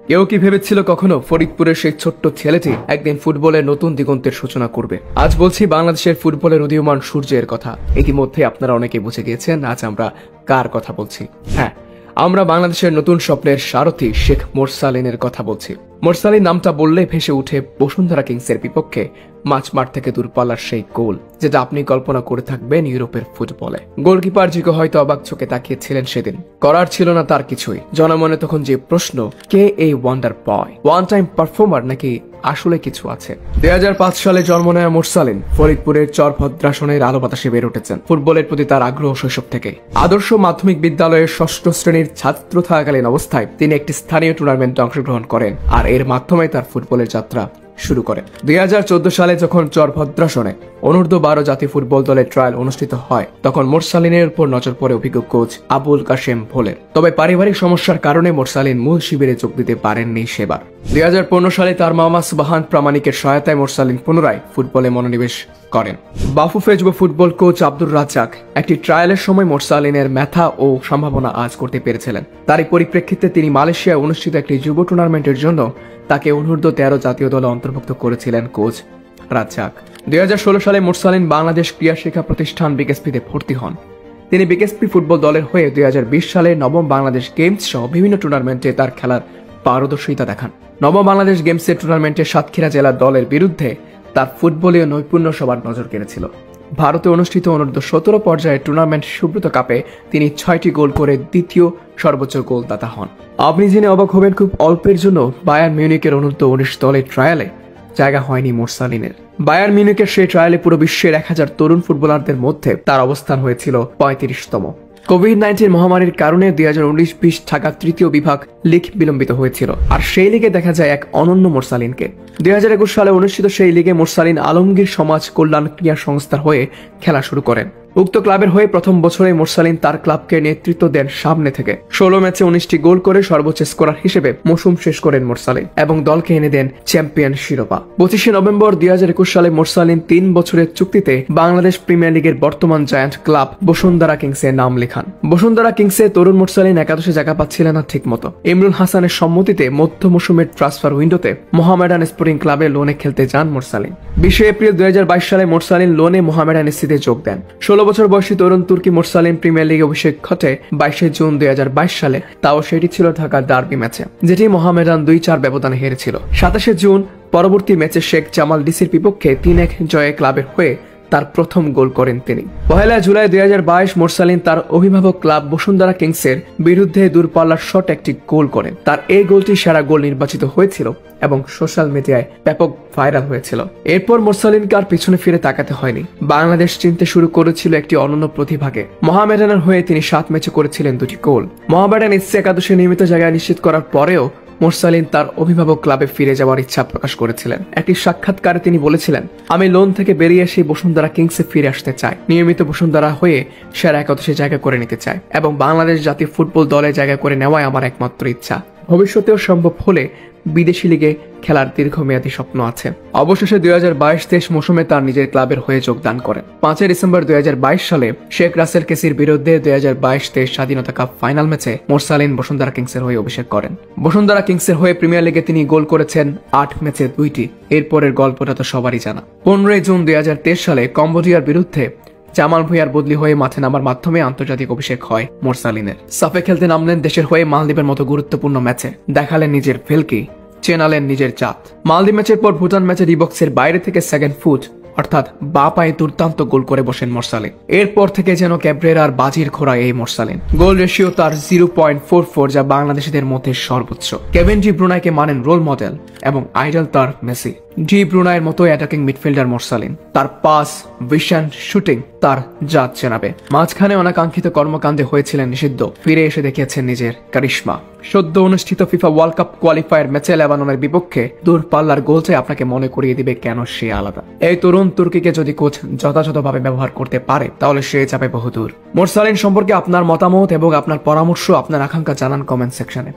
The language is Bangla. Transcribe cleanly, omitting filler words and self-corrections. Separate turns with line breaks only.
কেউ কি ভেবেছিল কখনো ফরিদপুরের সেই ছোট্ট ছেলেটি একদিন ফুটবলের নতুন দিগন্তের সূচনা করবে? আজ বলছি বাংলাদেশের ফুটবলের উদীয়মান সূর্যের কথা। ইতিমধ্যে আপনারা অনেকে বুঝে গিয়েছেন আজ আমরা কার কথা বলছি। হ্যাঁ, আমরা বাংলাদেশের নতুন স্বপ্নের সারথি শেখ মোরসালিনের কথা বলছি। মোরসালিন নামটা বললে ভেসে উঠে বসুন্ধরা কিংসের বিপক্ষে মাঠ থেকে দূরপাল্লার সেই গোল, যেটা আপনি কল্পনা করে থাকবেন ইউরোপের ফুটবলে। গোলকিপার জিগো হয়তো অবাক চোখে তাকিয়েছিলেন সেদিন। করার ছিল না তার কিছুই। জনমনে তখন যে প্রশ্ন, কে এই ওয়ান্ডার বয়? ওয়ান টাইম পারফর্মার নাকি আসলে কিছু আছে? 2005 সালে জন্ম নেওয়া মোরসালিন ফরিদপুরের চরভদ্রাসনের আলো বাতাসে বেড়ে উঠেছেন। ফুটবলের প্রতি তার আগ্রহ শৈশব থেকে। আদর্শ মাধ্যমিক বিদ্যালয়ের 6ষ্ঠ শ্রেণীর ছাত্র থাকাকালীন অবস্থায় তিনি একটি স্থানীয় টুর্নামেন্টে অংশগ্রহণ করেন, আর এর মাধ্যমে তার ফুটবলের যাত্রা শুরু করে। 2014 সালে যখন চরভদ্রাসনে অনূর্ধ্ব 12 জাতীয় ফুটবল দলের ট্রায়াল অনুষ্ঠিত হয়, তখন মোরসালিনের উপর নজর পড়ে অভিজ্ঞ কোচ আবুল কাশেম ভোলের। তবে পারিবারিক সমস্যার কারণে মোরসালিন মূল শিবিরে যোগ দিতে পারেননি সেবার। 2015 সালে তার মামা সুবহান প্রামাণিকের সহায়তায় মোরসালিন পুনরায় ফুটবলে মনোনিবেশ করেন। বাফুফে ফুটবল কোচ আব্দুর রাজ্জাক একটি ট্রায়ালের সময় মোরসালিনের মেধা ও সম্ভাবনা আজ করতে পেরেছিলেন। তারই পরিপ্রেক্ষিতে তিনি মালয়েশিয়ায় অনুষ্ঠিত একটি যুব টুর্নামেন্টের জন্য তাকে অনূর্ধ্ব 13 জাতীয় দলে অন্তর্ভুক্ত করেছিলেন কোচ রাজ্জাক। 2016 সালে মোরসালিন বাংলাদেশ ক্রীড়া শিক্ষা প্রতিষ্ঠান বিকেএসপিতে ভর্তি হন। তিনি বিকেএসপি ফুটবল দলের হয়ে 2020 সালে নবম বাংলাদেশ গেমস সহ বিভিন্ন টুর্নামেন্টে তার খেলার পারদর্শিতা দেখান। নবম বাংলাদেশ গেমসের টুর্নামেন্টে সাতক্ষীরা জেলার দলের বিরুদ্ধে তার ফুটবলীয় নৈপুণ্য সবার নজর কেড়েছিল। ভারতে অনুষ্ঠিত অনূর্ধ্ব 17 পর্যায়ের টুর্নামেন্ট সুব্রত কাপে তিনি 6টি গোল করে দ্বিতীয় সর্বোচ্চ গোলদাতা হন। আপনি জেনে অবাক হবেন, খুব অল্পের জন্য বায়ার্ন মিউনিকের অনূর্ধ্ব 19 দলের ট্রায়ালে জায়গা হয়নি মোরসালিনের। বায়ার্ন মিউনিকের সেই ট্রায়ালে পুরো বিশ্বের 1000 তরুণ ফুটবলারদের মধ্যে তার অবস্থান হয়েছিল 35তম। কোভিড-19 মহামারীর কারণে 2019-20 ঢাকা তৃতীয় বিভাগ লিগ বিলম্বিত হয়েছিল, আর সেই লিগে দেখা যায় এক অনন্য মোরসালিনকে। 2021 সালে অনুষ্ঠিত সেই লিগে মোরসালিন আলমগীর সমাজ কল্যাণ ক্রীড়া সংস্থার হয়ে খেলা শুরু করেন। উক্ত ক্লাবের হয়ে প্রথম বছরে মোরসালিন তার ক্লাবকে নেতৃত্ব দেন সামনে থেকে। 16 ম্যাচে 19টি গোল করে সর্বোচ্চ স্কোরার হিসেবে মৌসুম শেষ করেন মোরসালিন এবং দলকে এনে দেন চ্যাম্পিয়ন শিরোপা। 25 নভেম্বর 2021 সালে মোরসালিন 3 বছরের চুক্তিতে বাংলাদেশ প্রিমিয়ার লিগের বর্তমান জায়ান্ট ক্লাব বসুন্ধরা কিংসে নাম লেখান। বসুন্ধরা কিংসে তরুণ মোরসালিন একাদশে জায়গা পাচ্ছিলেন না ঠিক মতো। ইমরুল হাসানের সম্মতিতে মধ্য মৌসুমের ট্রান্সফার উইন্ডোতে মোহামেডান স্পোর্টিং ক্লাবে লোনে খেলতে যান মোরসালিন। 20 এপ্রিল 2022 সালে মোরসালিন লোনে মোহামেডান এসসিতে যোগ দেন। 16 বছর বয়সী তরুণ তুর্কি মোরসালিন প্রিমিয়ার লিগে অভিষেক ঘটে 22 জুন 2022 সালে। তাও সেটি ছিল ঢাকার ডার্বি ম্যাচে, যেটি মোহামেডান 2-4 ব্যবধানে হেরেছিল। 27 জুন পরবর্তী ম্যাচে শেখ জামাল ডিসির বিপক্ষে 3-1 জয়ে ক্লাবের হয়ে তার প্রথম গোল করেন তিনি। 1 জুলাই 2022 মোরসালিন তার অভিভাবক ক্লাব বসুন্ধরা কিংসের বিরুদ্ধে দূরপাল্লার শট একটি গোল করেন। তার এই গোলটি সেরা গোল নির্বাচিত হয়েছিল এবং সোশ্যাল মিডিয়ায় ব্যাপক ভাইরাল হয়েছিল। এরপর মোরসালিনকে আর পিছনে ফিরে তাকাতে হয়নি। বাংলাদেশ চিনতে শুরু করেছিল একটি অনন্য প্রতিভাকে। মোহামেডানের হয়ে তিনি 7 ম্যাচে করেছিলেন 2টি গোল। মোহামেডান এসসি একাদশে নিয়মিত জায়গায় নিশ্চিত করার পরেও মোরসালিন তার অভিভাবক ক্লাবে ফিরে যাওয়ার ইচ্ছা প্রকাশ করেছিলেন। একটি সাক্ষাৎকারে তিনি বলেছিলেন, আমি লোন থেকে বেরিয়ে এসে বসুন্ধরা কিংসে ফিরে আসতে চাই। নিয়মিত বসুন্ধরা হয়ে সেরা একাদশে জায়গা করে নিতে চাই এবং বাংলাদেশ জাতীয় ফুটবল দলে জায়গা করে নেওয়াই আমার একমাত্র ইচ্ছা। ভবিষ্যতেও সম্ভব হলে বিদেশি লিগে খেলার দীর্ঘমেয়াদী স্বপ্ন আছে। অবশেষে 2022-23 মৌসুমে তার নিজের ক্লাবের হয়ে যোগদান করেন। 5 ডিসেম্বর 2022 সালে শেখ রাসেল কেসির বিরুদ্ধে 2022-23 স্বাধীনতা কাপ ফাইনাল ম্যাচে মোরসালিন বসুন্ধরা কিংসের হয়ে অভিষেক করেন। বসুন্ধরা কিংসের হয়ে প্রিমিয়ার লিগে তিনি গোল করেছেন 8 ম্যাচে 2টি। এরপরের গল্পটা তো সবারই জানা। 15 জুন 2023 সালে কম্বোডিয়ার বিরুদ্ধে জামাল ভুঁইয়ার বদলি হয়ে মাঠে নামার মাধ্যমে আন্তর্জাতিক অভিষেক হয় মোরসালিনের। সাফে খেলতে নামলেন দেশের হয়ে মালদ্বীপের মতো গুরুত্বপূর্ণ ম্যাচে। দেখালেন নিজের ভেলকি, চেনালেন নিজের জাত। মালদ্বীপ ম্যাচের পর ভুটান ম্যাচে ডিবক্সের বাইরে থেকে সেকেন্ড ফুট অর্থাৎ বা পায়ে দুর্দান্ত গোল করে বসেন মোরসালিন। এরপর থেকে যেন ক্যাব্রেরার বাজির খোরা এই মোরসালিন। গোল রেশিও তার 0.44, যা বাংলাদেশিদের মধ্যে সর্বোচ্চ। কেভিন ডি ব্রুনাইকে মানেন রোল মডেল এবং আইডল তার মেসি। ডি ব্রুনাইয়ের মতো অ্যাটাকিং মিডফিল্ডার মোরসালিন। তার পাস, ভিশন, শুটিং তার জাত চেনাবে। মাঝখানে অনাকাঙ্ক্ষিত কর্মকাণ্ডে হয়েছিলেন নিষিদ্ধ, ফিরে এসে দেখিয়েছেন নিজের কারিশমা। সদ্য অনুষ্ঠিত ফিফা ওয়ার্ল্ড কাপ কোয়ালিফায়ার ম্যাচে লেবাননের বিপক্ষে দূরপাল্লার গোলটাই আপনাকে মনে করিয়ে দিবে কেন সে আলাদা। এই তরুণ তুর্কিকে যদি কোচ যথাযথভাবে ব্যবহার করতে পারে তাহলে সে যাবে বহুদূর। মোরসালিন সম্পর্কে আপনার মতামত এবং আপনার পরামর্শ, আপনার আকাঙ্ক্ষা জানান কমেন্ট সেকশনে।